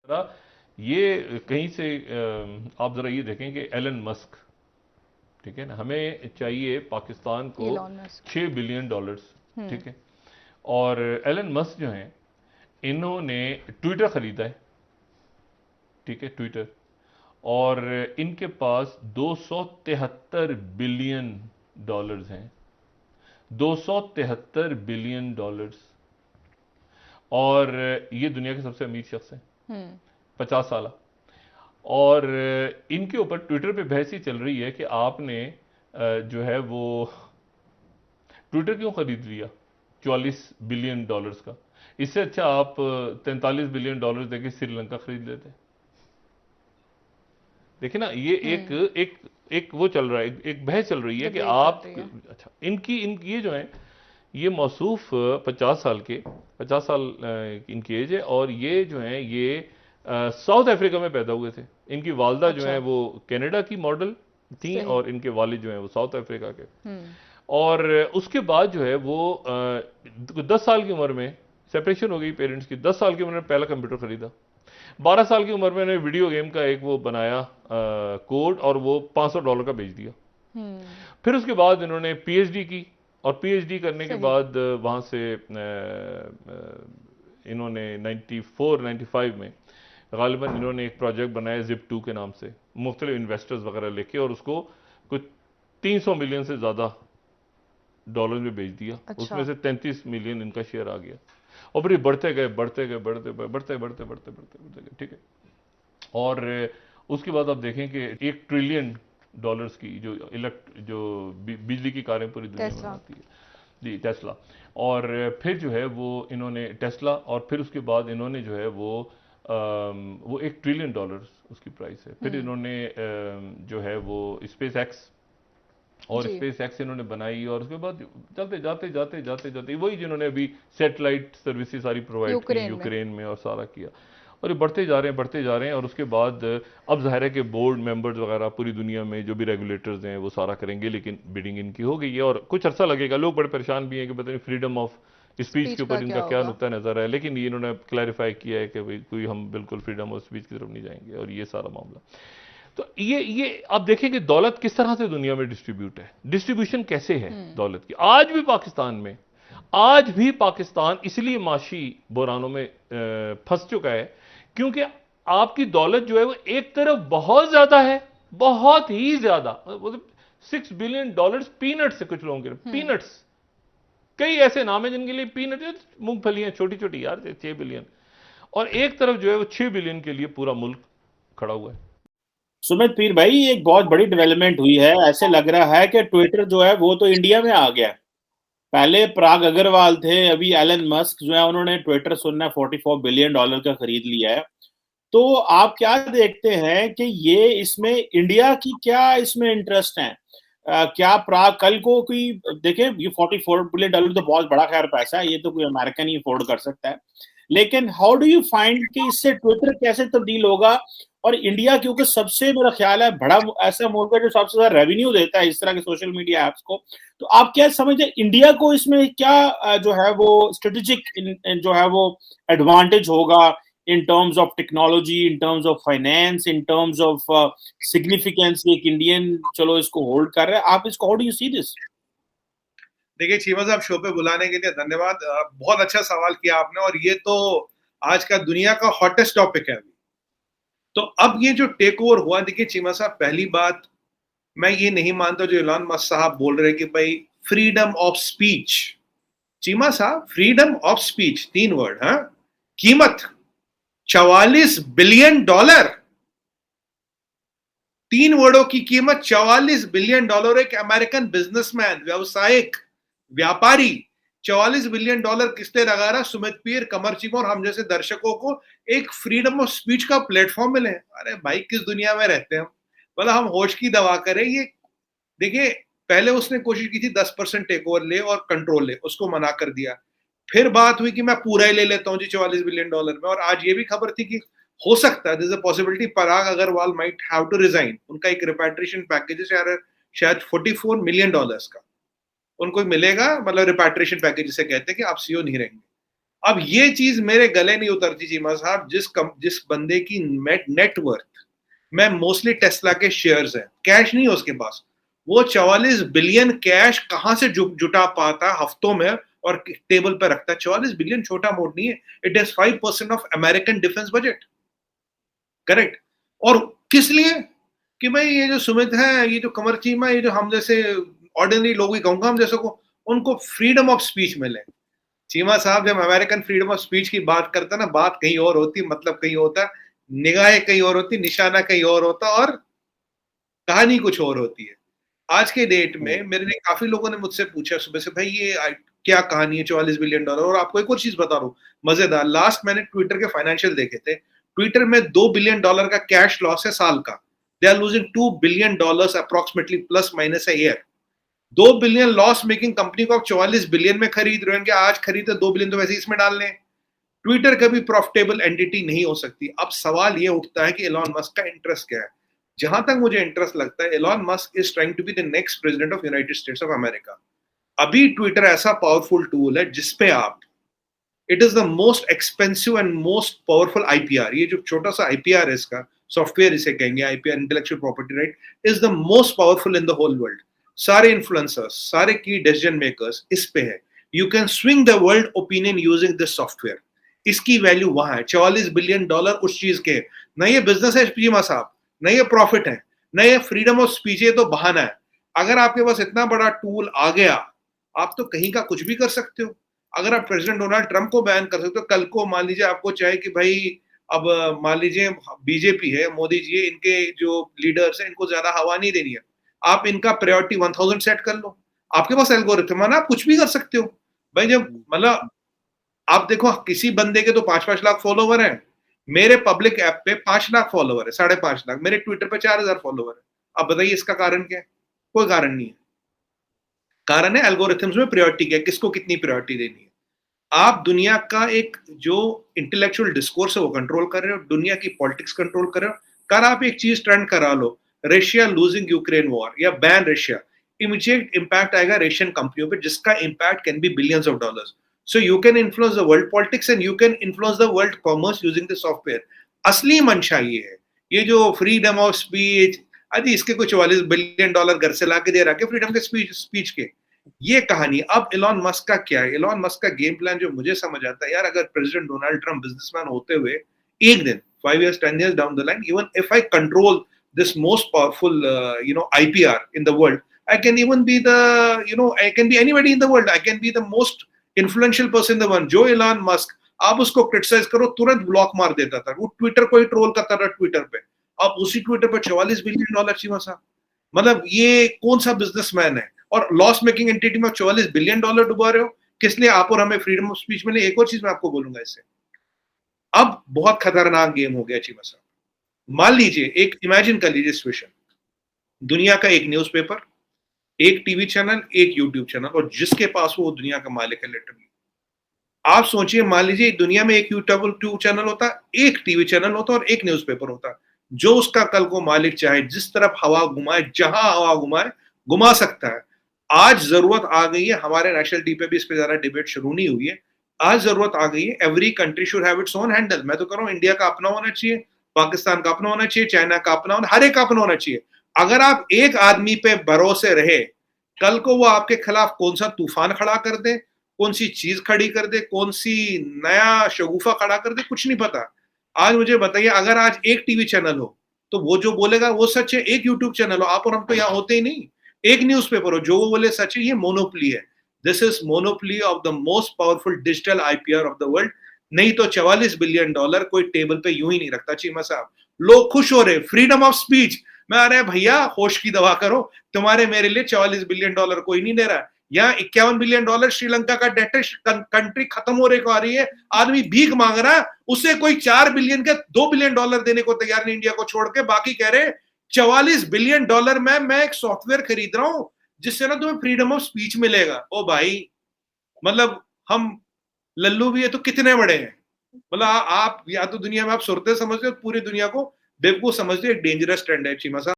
जरा ये कहीं से आप जरा ये देखें कि एलन मस्क, ठीक है ना, हमें चाहिए पाकिस्तान को इलॉन मस्क। 6 बिलियन डॉलर्स, हम्म। ठीक है। और एलन मस्क जो हैं, इन्होंने ट्विटर खरीदा है, ठीक है, ट्विटर। और इनके पास 273 बिलियन डॉलर्स हैं, 273 बिलियन डॉलर्स। और ये दुनिया के सबसे अमीर शख्स हैं, हम्म। 50 साल। और इनके ऊपर ट्विटर पे बहस ही चल रही है कि आपने जो है वो ट्विटर क्यों खरीद लिया 44 बिलियन डॉलर्स का। इससे अच्छा आप 43 बिलियन डॉलर्स देके श्रीलंका खरीद लेते। देखिए ना, ये एक हम्म। एक एक वो चल रहा है, एक बहस चल रही है कि डिबेट चल आप, रही है। अच्छा, ये जो है, ये मौसूफ 50 साल के, 50 साल इनकी एज है। और ये जो है ये साउथ अफ्रीका में पैदा हुए थे। इनकी वालदा जो है अच्छा। वो कनाडा की मॉडल थी, सही। और इनके वालिद जो है वो साउथ अफ्रीका के। हम्म। और उसके बाद जो है वो 10 साल की उम्र में सेपरेशन हो गई पेरेंट्स की। 10 साल की उम्र में पहला कंप्यूटर खरीदा। 12 साल की उम्र में इन्होंने वीडियो गेम का एक वो बनाया कोड, और वो $500 का बेच दिया। हम्म। फिर उसके बाद इन्होंने पीएचडी की, और पीएचडी करने के सही। बाद वहाँ से इन्होंने 94 95 में गालिबन इन्होंने एक प्रोजेक्ट बनाया जिप 2 के नाम से, मुख्तलिफ इन्वेस्टर्स वगैरह लेके, और उसको कुछ 300 मिलियन से ज़्यादा डॉलर में बेच दिया। अच्छा। उसमें से 33 मिलियन इनका शेयर आ गया। और फिर ये बढ़ते गए, बढ़ते गए, बढ़ते बढ़ते बढ़ते बढ़ते बढ़ते बढ़ते गए, ठीक है। और उसके बाद आप देखें कि 1 ट्रिलियन डॉलर्स की जो बिजली की कारें पूरी दुनिया में टेस्ला। बनाती है, जी, टेस्ला। और फिर जो है वो इन्होंने टेस्ला, और फिर उसके बाद इन्होंने जो है वो 1 ट्रिलियन डॉलर्स उसकी प्राइस है। फिर हम्म। इन्होंने जो है वो स्पेस एक्स, और जी। स्पेस एक्स इन्होंने बनाई। और उसके बाद चलते जाते जाते जाते जाते वही जिन्होंने अभी सैटेलाइट सर्विसेज सारी प्रोवाइड की यूक्रेन में। यूक्रेन में, और सारा किया। और ये बढ़ते जा रहे हैं, बढ़ते जा रहे हैं। और उसके बाद अब जाहिर है कि बोर्ड मेंबर्स वगैरह पूरी दुनिया में जो भी रेगुलेटर्स हैं वो सारा करेंगे, लेकिन बिडिंग इनकी हो गई है। और कुछ अर्सा लगेगा, लोग बड़े परेशान भी हैं कि पता नहीं फ्रीडम ऑफ स्पीच के स्पीच का ऊपर इनका क्या क्या होगा। नुक्ता नज़र है। लेकिन ये इन्होंने क्लैरिफाई किया है कि भाई कोई, हम बिल्कुल फ्रीडम ऑफ स्पीच की तरफ नहीं जाएंगे, और ये सारा मामला। तो ये आप देखें कि दौलत किस तरह से दुनिया में डिस्ट्रीब्यूट है, डिस्ट्रीब्यूशन कैसे है हम्म। दौलत की। आज भी पाकिस्तान में, आज भी पाकिस्तान इसलिए माशी बुरानों में फंस चुका है, क्योंकि आपकी दौलत जो है वो एक तरफ बहुत ज्यादा है, बहुत ही ज्यादा, मतलब $6 बिलियन पीनट्स है कुछ लोगों के लिए, हम्म। पीनट्स। कई ऐसे नाम है जिनके लिए पीनट, मूंगफलियां छोटी छोटी यार, 6 बिलियन। और एक तरफ जो है वो 6 बिलियन के लिए पूरा मुल्क खड़ा हुआ है। सुमित पीर भाई, एक बहुत बड़ी डेवलपमेंट हुई है। ऐसे लग रहा है कि ट्विटर जो है वो तो इंडिया में आ गया है। पहले पराग अग्रवाल थे, अभी एलन मस्क जो है उन्होंने ट्विटर सुनना $44 बिलियन का खरीद लिया है। तो आप क्या देखते हैं कि ये इसमें इंडिया की क्या इसमें इंटरेस्ट है? क्या प्राग कल को कोई देखें, ये $44 बिलियन तो बहुत बड़ा खैर पैसा है, ये तो कोई अमेरिकन ही अफोर्ड कर सकता है। लेकिन हाउ डू यू फाइंड कि इससे ट्विटर कैसे तब्दील होगा? और इंडिया क्योंकि सबसे मेरा ख्याल है बड़ा ऐसा मुल्क है जो सबसे ज्यादा रेवेन्यू देता है इस तरह के सोशल मीडिया एप्स को, तो आप क्या समझते हैं इंडिया को इसमें क्या जो है वो स्ट्रेटेजिक जो है वो एडवांटेज होगा in terms of technology, in terms of finance, in terms of significance? एक इंडियन चलो इसको होल्ड कर रहा है, आप इसको, how do you see this? देखिए चीमा साहब, शो पे बुलाने के लिए धन्यवाद। बहुत अच्छा सवाल किया आपने, और ये तो आज का दुनिया का हॉटेस्ट टॉपिक है अभी। तो अब ये जो टेक ओवर हुआ, देखिए चीमा साहब, पहली बात, मैं ये नहीं मानता जो इलॉन मस्क साहब बोल रहे कि भाई फ्रीडम ऑफ स्पीच। चीमा साहब, फ्रीडम ऑफ स्पीच 3 वर्ड, हाँ, कीमत $44 बिलियन। 3 वर्डों की कीमत $44 बिलियन। एक अमेरिकन बिजनेसमैन, व्यवसायिक, व्यापारी $44 बिलियन किसने लगा रहा? सुमित पीर, कमर चीमा और हम जैसे दर्शकों को एक फ्रीडम ऑफ स्पीच का प्लेटफॉर्म मिले। अरे भाई, किस दुनिया में रहते हैं हम? मतलब हम होश की दवा करें। ये देखिए, पहले उसने कोशिश की थी 10% टेक ओवर ले और कंट्रोल ले, उसको मना कर दिया। फिर बात हुई कि मैं पूरा ही ले लेता हूं जी $44 बिलियन में। और आज ये भी खबर थी कि हो सकता है, this a possibility, Parag Agarwal might have to resign. उनका एक रिपैट्रिएशन पैकेज है शायद $44 मिलियन का उनको मिलेगा, मतलब रिपैट्रिएशन पैकेज जिसे कहते हैं कि आप सीओ नहीं रहेंगे। अब ये चीज मेरे गले नहीं उतरती चीमा साहब, जिस बंदे की नेटवर्थ में मोस्टली टेस्ला के शेयर्स हैं, कैश नहीं है उसके पास, वो 44 बिलियन कैश कहां से जुटा पाता हफ्तों में और टेबल पे रखता है। 44 बिलियन छोटा अमाउंट नहीं है, it is 5% of American defence budget, correct. और किस लिए कि भाई ये जो सुमित है, ये जो कमर चीमा, ये जो हम जैसे ऑर्डिनरी लोग ही कहूंगा, हम जैसे को उनको फ्रीडम ऑफ स्पीच मिले। चीमा साहब जब अमेरिकन फ्रीडम ऑफ स्पीच की बात करता है ना, बात कहीं और होती, मतलब कहीं होता, निगाहें कहीं और होती, निशाना कहीं और होता, और कहानी कुछ और होती है। आज के डेट में मेरे लिए काफी लोगों ने मुझसे पूछा सुबह से, भाई ये क्या कहानी है 44 बिलियन डॉलर। और आपको एक और चीज बता रहा हूं मजेदार, लास्ट मैंने ट्विटर के फाइनेंशियल देखे थे, ट्विटर में $2 बिलियन का कैश लॉस है साल का। They are losing $2 billion approximately plus minus a year. 2 बिलियन लॉस मेकिंग कंपनी को आप 44 बिलियन में खरीद रहे हैं, कि आज खरीदे 2 बिलियन तो वैसे इसमें डाल लें। ट्विटर कभी प्रॉफिटेबल एंटिटी नहीं हो सकती। अब सवाल ये उठता है कि एलॉन मस्क का इंटरेस्ट क्या है। जहां तक मुझे इंटरेस्ट लगता है, Elon Musk is trying to be the next president of United States of America. अभी ट्विटर ऐसा पावरफुल टूल है जिसपे आप, it is the most expensive and most powerful IPR, ये जो छोटा सा आईपीआर है इसका, सॉफ्टवेयर इसे कहेंगे IPR, intellectual property right, is the most powerful in the whole world. सारे इन्फ्लुएंसर्स, सारे की डिसीजन मेकर्स इस पे है। You can swing the world opinion using this software. इसकी वैल्यू वहां है। 44 बिलियन डॉलर उस चीज के, न ये बिजनेस है चीमा साहब, न ये प्रॉफिट है, न ये फ्रीडम ऑफ स्पीच है, तो बहाना है। अगर आपके पास इतना बड़ा टूल आ गया, आप तो कहीं का कुछ भी कर सकते हो। अगर आप प्रेसिडेंट डोनाल्ड ट्रंप को बैन कर सकते हो, कल को मान लीजिए आपको चाहे कि भाई अब मान लीजिए बीजेपी है, मोदी जी है, इनके जो लीडर्स हैं इनको ज्यादा हवा नहीं देनी है, आप इनका प्रायोरिटी 1000 सेट कर लो। आपके पास एल्गोरिथम है ना, आप कुछ भी कर सकते हो भाई। जब मतलब आप देखो किसी बंदे के तो 5-5 लाख फॉलोवर हैं, मेरे पब्लिक ऐप पे 5 लाख फॉलोवर है, 5.5 लाख, मेरे ट्विटर पे 4000 फॉलोवर है। अब बताइए इसका कारण क्या है? कोई कारण नहीं है। कारण है एल्गोरिथम्स में प्रायोरिटी क्या है, किसको कितनी प्रायोरिटी देनी है। आप दुनिया का एक जो इंटेलेक्चुअल डिस्कोर्स है वो कंट्रोल कर रहे हो, दुनिया की पॉलिटिक्स कंट्रोल कर रहे हो। कल आप एक चीज ट्रेंड करा लो, रशिया लूजिंग यूक्रेन वॉर या बैन रशिया, इमीडिएट इंपैक्ट आएगा रशियन कंपनियों पे, जिसका impact can be billions of dollars. So you can influence the world politics and you can influence the world commerce using the software. असली मंशा ये है, ये जो फ्रीडम ऑफ स्पीच, अजी इसके को 44 बिलियन डॉलर घर से ला के दे रहा है फ्रीडम के स्पीच के, ये कहानी। अब एलॉन मस्क का क्या है? एलॉन मस्क का गेम प्लान जो मुझे समझ आता है, यार अगर प्रेसिडेंट डोनाल्ड ट्रंप बिजनेसमैन होते हुए एक दिन 5 years 10 years down the line, even if I control this most powerful IPR in the world, I can even be the I can be anybody in the world, I can be the most influential person the one। जो Elon Musk, आप उसको criticise करो तुरंत block मार देता था, वो Twitter को ही ट्रोल करता था ट्विटर पे। अब उसी ट्विटर पे 44 बिलियन डॉलर चीमा साहब, मतलब ये कौन सा बिजनेसमैन है? और लॉस मेकिंग एंटिटी में 44 बिलियन डॉलर डुबा रहे हो, किस लिए? आप और हमें फ्रीडम ऑफ स्पीच मिले। एक और चीज मैं आपको बोलूंगा इससे, अब बहुत खतरनाक गेम हो गया चीमा साहब। मान लीजिए, एक इमेजिन कर लीजिए सिचुएशन, दुनिया का एक न्यूज़पेपर, एक टीवी चैनल, एक यूट्यूब चैनल, और जिसके पास वो दुनिया का मालिक है लिटरली। आप सोचिए, मान लीजिए दुनिया में एक यूट्यूब चैनल होता, एक टीवी चैनल होता और एक न्यूज़पेपर होता, जो उसका कल को मालिक चाहे जिस तरफ हवा घुमाए, जहां हवा घुमाए घुमा सकता है। आज जरूरत आ गई है, हमारे नेशनल टी पे भी इस पे ज्यादा डिबेट शुरू नहीं हुई है, आज जरूरत आ गई है, every country should have its own handle. मैं तो कह रहा हूं इंडिया का अपना होना चाहिए, पाकिस्तान का अपना होना चाहिए, चाइना का अपना होना, हर एक का अपना होना चाहिए। अगर आप एक आदमी पे भरोसे रहे, कल को वो आपके खिलाफ कौन सा तूफान खड़ा कर दे, कौन सी चीज खड़ी कर दे, कौन सी नया शगुफा खड़ा कर दे, कुछ नहीं पता। आज मुझे बताइए, अगर आज एक टीवी चैनल हो तो वो जो बोलेगा वो सच है, एक यूट्यूब चैनल हो, आप और हम तो यहाँ होते ही नहीं, एक न्यूज़पेपर हो, जो वो बोले सच है, ये मोनोपोली है। This is monopoly of the most powerful digital IPR of the world. नहीं तो 44 बिलियन डॉलर कोई टेबल पे यूं ही नहीं रखता चीमा साहब। लोग खुश हो रहे, फ्रीडम ऑफ स्पीच। मैं अरे भैया होश की दवा करो, तुम्हारे मेरे लिए 44 बिलियन डॉलर कोई नहीं दे रहा। यहाँ 51 बिलियन डॉलर श्रीलंका का डेट कंट्री खत्म हो रही को आ रही है, आदमी भीख मांग रहा है, उसे कोई 4 बिलियन के 2 बिलियन डॉलर देने को तैयार नहीं इंडिया को छोड़ के। बाकी कह रहे 44 बिलियन डॉलर में मैं एक सॉफ्टवेयर खरीद रहा हूं जिससे ना तुम्हें फ्रीडम ऑफ स्पीच मिलेगा। ओ भाई, मतलब हम लल्लू भी है तो कितने बड़े हैं। मतलब आप या तो दुनिया में आप सुरते समझते हो, पूरी दुनिया को बेवकूफ समझते हो। एक डेंजरस ट्रेंड है चीमा साहब।